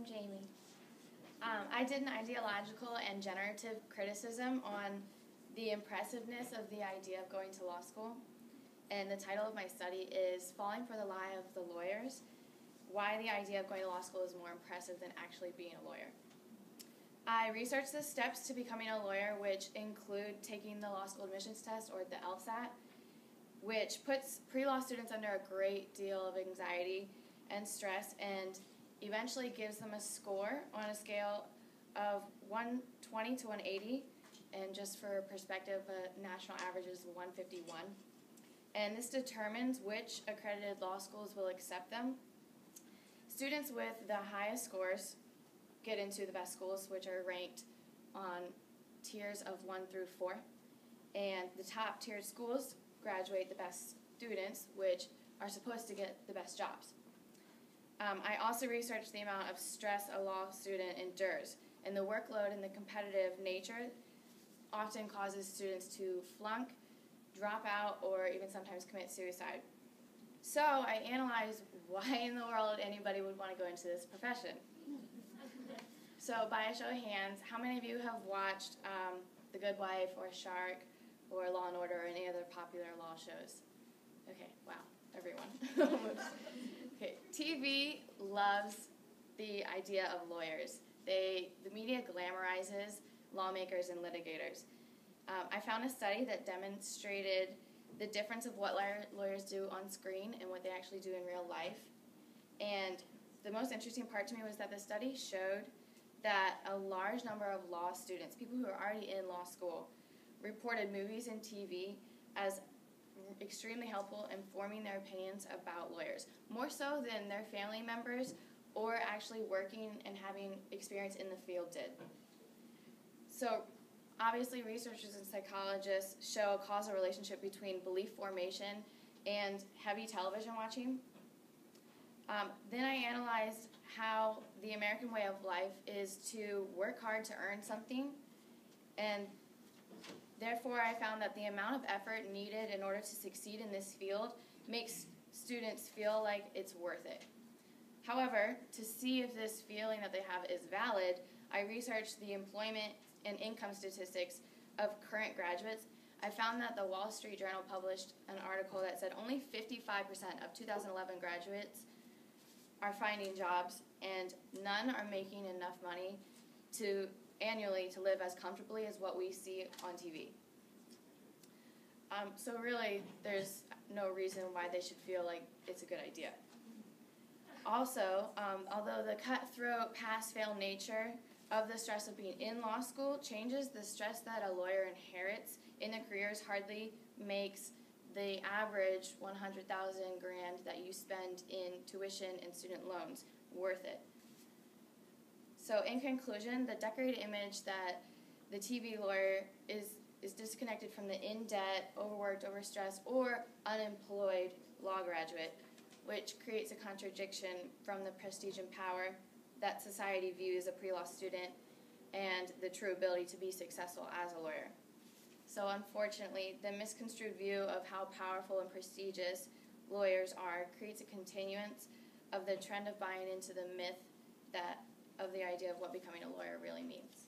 Jaime. I did an ideological and generative criticism on the impressiveness of the idea of going to law school. And the title of my study is Falling for the Lie of the Lawyers, Why the Idea of Going to Law School is More Impressive Than Actually Being a Lawyer. I researched the steps to becoming a lawyer, which include taking the law school admissions test, or the LSAT, which puts pre-law students under a great deal of anxiety and stress and eventually gives them a score on a scale of 120 to 180, and just for perspective, a national average is 151. And this determines which accredited law schools will accept them. Students with the highest scores get into the best schools, which are ranked on tiers of 1 through 4. And the top tiered schools graduate the best students, which are supposed to get the best jobs. I also researched the amount of stress a law student endures, and the workload and the competitive nature often causes students to flunk, drop out, or even sometimes commit suicide. So I analyzed why in the world anybody would want to go into this profession. So by a show of hands, how many of you have watched The Good Wife or Shark or Law & Order or any other popular law shows? Okay, wow, everyone. Okay, TV loves the idea of lawyers. The media glamorizes lawmakers and litigators. I found a study that demonstrated the difference of what lawyers do on screen and what they actually do in real life. And the most interesting part to me was that the study showed that a large number of law students, people who are already in law school, reported movies and TV as extremely helpful in forming their opinions about lawyers, more so than their family members or actually working and having experience in the field did. So obviously researchers and psychologists show a causal relationship between belief formation and heavy television watching. Then I analyzed how the American way of life is to work hard to earn something, and therefore I found that the amount of effort needed in order to succeed in this field makes students feel like it's worth it. However, to see if this feeling that they have is valid, I researched the employment and income statistics of current graduates. I found that the Wall Street Journal published an article that said only 55% of 2011 graduates are finding jobs, and none are making enough money annually to live as comfortably as what we see on TV. So really, there's no reason why they should feel like it's a good idea. Also, although the cutthroat, pass-fail nature of the stress of being in law school changes, the stress that a lawyer inherits in their careers hardly makes the average $100,000 that you spend in tuition and student loans worth it. So in conclusion, the decorated image that the TV lawyer is disconnected from the in-debt, overworked, overstressed, or unemployed law graduate, which creates a contradiction from the prestige and power that society views a pre-law student and the true ability to be successful as a lawyer. So unfortunately, the misconstrued view of how powerful and prestigious lawyers are creates a continuance of the trend of buying into the myth of the idea of what becoming a lawyer really means.